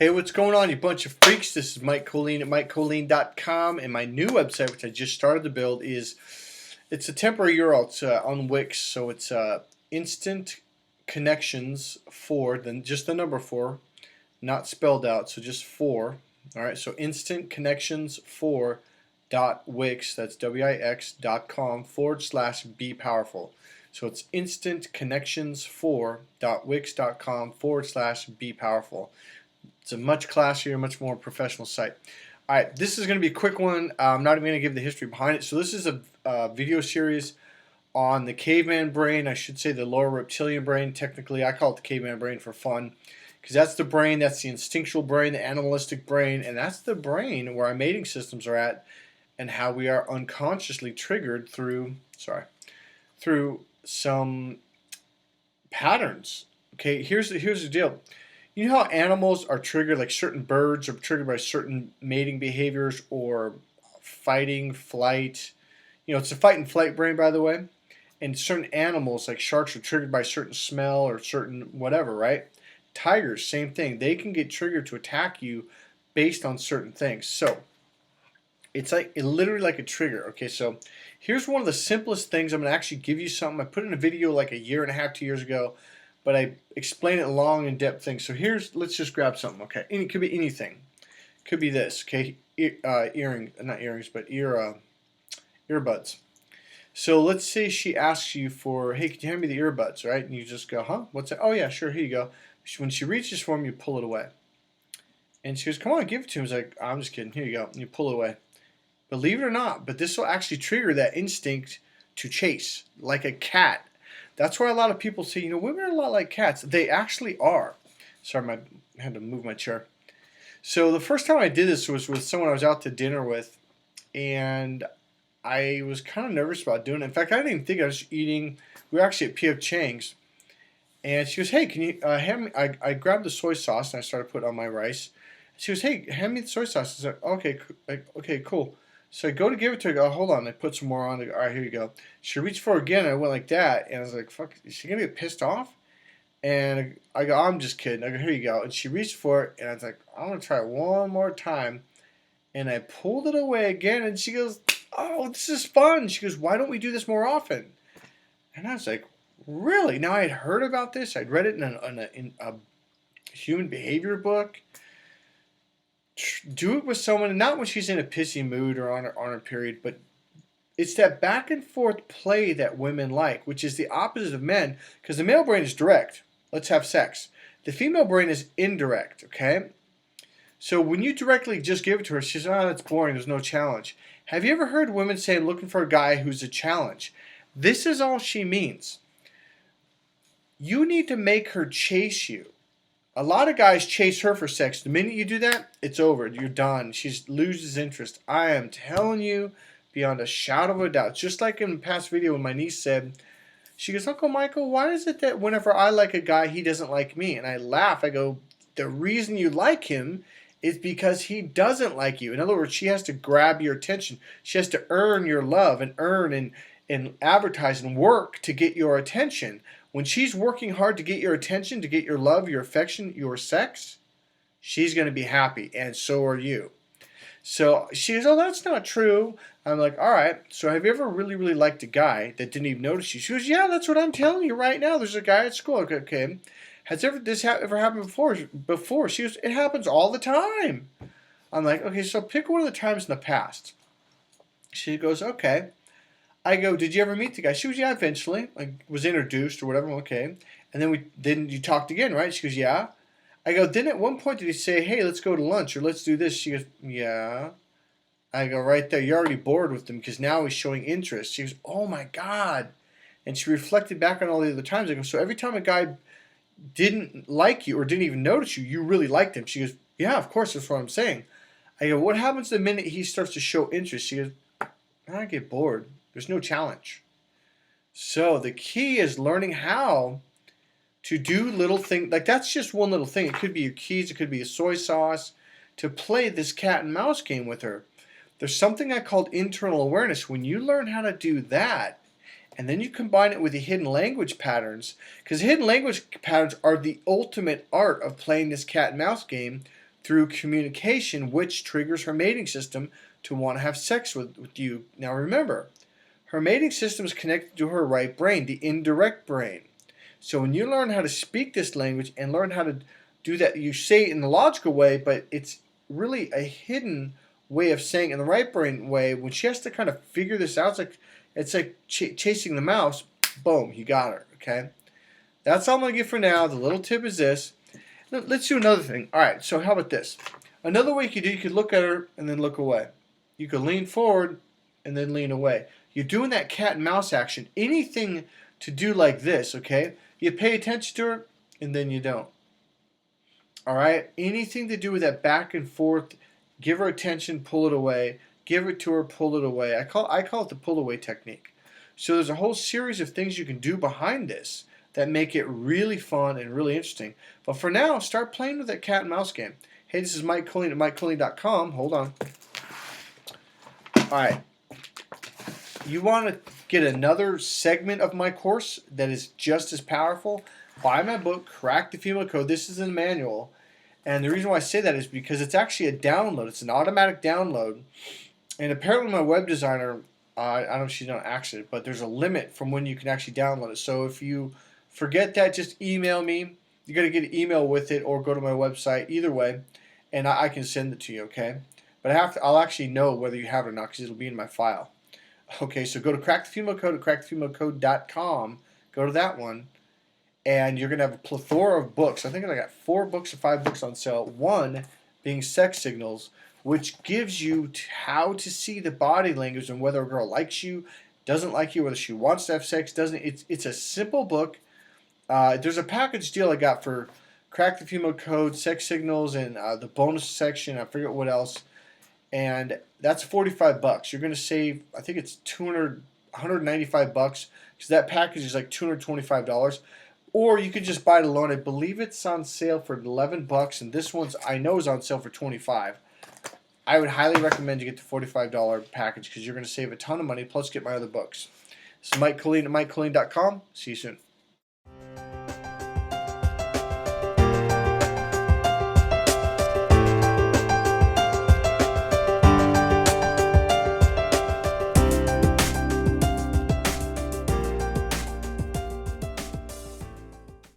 Hey, what's going on, you bunch of freaks? This is Mike Colleen at MikeColleen.com, and my new website, which I just started to build, it's a temporary URL. It's on Wix, so it's instant connections for, then just the number 4, not spelled out, so just 4. All right, so instant connections for .wix, that's wix.com/be powerful. So it's instant connections for .wix.com/be powerful. It's a much classier, much more professional site. All right, this is going to be a quick one. I'm not even going to give the history behind it. So this is a video series on the caveman brain. I should say the lower reptilian brain. Technically, I call it the caveman brain for fun, because that's the brain, that's the instinctual brain, the animalistic brain, and that's the brain where our mating systems are at, and how we are unconsciously triggered through some patterns. Okay, here's the deal. You know how animals are triggered, like certain birds are triggered by certain mating behaviors or fighting, flight. You know, it's a fight and flight brain, by the way. And certain animals, like sharks, are triggered by certain smell or certain whatever, right? Tigers, same thing. They can get triggered to attack you based on certain things. So it's literally like a trigger. Okay, so here's one of the simplest things. I'm going to actually give you something. I put in a video like a year and a half, 2 years ago, but I explain it long, in-depth things. So let's just grab something, okay? And it could be anything. It could be this, okay? Not earrings, but earbuds. So let's say she asks you for, hey, can you hand me the earbuds, right? And you just go, huh? What's that? Oh, yeah, sure, here you go. When she reaches for them, you pull it away. And she goes, come on, give it to him. He's like, I'm just kidding. Here you go. And you pull it away. Believe it or not, but this will actually trigger that instinct to chase, like a cat. That's why a lot of people say, you know, women are a lot like cats. They actually are. Sorry, I had to move my chair. So the first time I did this was with someone I was out to dinner with, and I was kind of nervous about doing it. In fact, I didn't even think I was eating. We were actually at P.F. Chang's, and she goes, hey, can you hand me? I grabbed the soy sauce, and I started putting it on my rice. She goes, hey, hand me the soy sauce. I said, okay, cool. So I go to give it to her. I go, hold on. I put some more on. I go, all right, here you go. She reached for it again. I went like that. And I was like, fuck, is she going to get pissed off? And I go, I'm just kidding. I go, here you go. And she reached for it. And I was like, I'm going to try it one more time. And I pulled it away again. And she goes, oh, this is fun. She goes, why don't we do this more often? And I was like, really? Now, I had heard about this. I'd read it in a human behavior book. Do it with someone, not when she's in a pissy mood or on her period, but it's that back and forth play that women like, which is the opposite of men, because the male brain is direct. Let's have sex. The female brain is indirect, okay? So when you directly just give it to her, she says, oh, that's boring, there's no challenge. Have you ever heard women say, I'm looking for a guy who's a challenge? This is all she means. You need to make her chase you. A lot of guys chase her for sex. The minute you do that, it's over. You're done. She loses interest. I am telling you, beyond a shadow of a doubt. Just like in the past video when my niece said, she goes, Uncle Michael, why is it that whenever I like a guy, he doesn't like me? And I laugh. I go, the reason you like him is because he doesn't like you. In other words, she has to grab your attention. She has to earn your love and earn and advertise and work to get your attention. When she's working hard to get your attention, to get your love, your affection, your sex, she's going to be happy, and so are you. So she goes, oh, that's not true. I'm like, all right, so have you ever really, really liked a guy that didn't even notice you? She goes, yeah, that's what I'm telling you right now. There's a guy at school. Okay. Has this ever happened before? She goes, it happens all the time. I'm like, okay, so pick one of the times in the past. She goes, okay. I go, did you ever meet the guy? She goes, yeah, eventually. I was introduced or whatever. Okay. And then you talked again, right? She goes, yeah. I go, then at one point did he say, hey, let's go to lunch or let's do this? She goes, yeah. I go, right there. You're already bored with him because now he's showing interest. She goes, oh my God. And she reflected back on all the other times. I go, so every time a guy didn't like you or didn't even notice you, you really liked him. She goes, yeah, of course. That's what I'm saying. I go, what happens the minute he starts to show interest? She goes, I get bored. There's no challenge. So the key is learning how to do little things. Like that's just one little thing. It could be your keys. It could be a soy sauce. To play this cat and mouse game with her. There's something I called internal awareness. When you learn how to do that, and then you combine it with the hidden language patterns, because hidden language patterns are the ultimate art of playing this cat and mouse game through communication, which triggers her mating system to want to have sex with you. Now remember, her mating system is connected to her right brain, the indirect brain. So when you learn how to speak this language and learn how to do that, you say it in the logical way, but it's really a hidden way of saying it in the right brain way. When she has to kind of figure this out, it's like chasing the mouse. Boom, you got her. Okay, that's all I'm gonna give for now. The little tip is this. Let's do another thing. All right, so how about this? Another way you could look at her and then look away. You could lean forward and then lean away. You're doing that cat and mouse action. Anything to do like this, okay? You pay attention to her and then you don't. All right? Anything to do with that back and forth, give her attention, pull it away. Give it to her, pull it away. I call it the pull away technique. So there's a whole series of things you can do behind this that make it really fun and really interesting. But for now, start playing with that cat and mouse game. Hey, this is Mike Colleen at MikeColleen.com. Hold on. All right. You want to get another segment of my course that is just as powerful? Buy my book, Crack the Female Code. This is a manual. And the reason why I say that is because it's actually a download. It's an automatic download. And apparently my web designer, I don't know if she's on accident, but there's a limit from when you can actually download it. So if you forget that, just email me. You got to get an email with it or go to my website. Either way, and I can send it to you, okay? But I'll actually know whether you have it or not because it'll be in my file. Okay, so go to Crack the Female Code at crackthefemalecode.com. Go to that one, and you're going to have a plethora of books. I think I got 4 books or 5 books on sale. One being Sex Signals, which gives you how to see the body language and whether a girl likes you, doesn't like you, whether she wants to have sex, doesn't. It's a simple book. There's a package deal I got for Crack the Female Code, Sex Signals, and the bonus section. I forget what else. And that's $45. You're going to save, I think it's $195 because that package is like $225. Or you could just buy it alone. I believe it's on sale for $11, and this one's I know is on sale for $25. I would highly recommend you get the $45 package because you're going to save a ton of money. Plus, get my other books. This is Mike Colleen at MikeColleen.com. See you soon.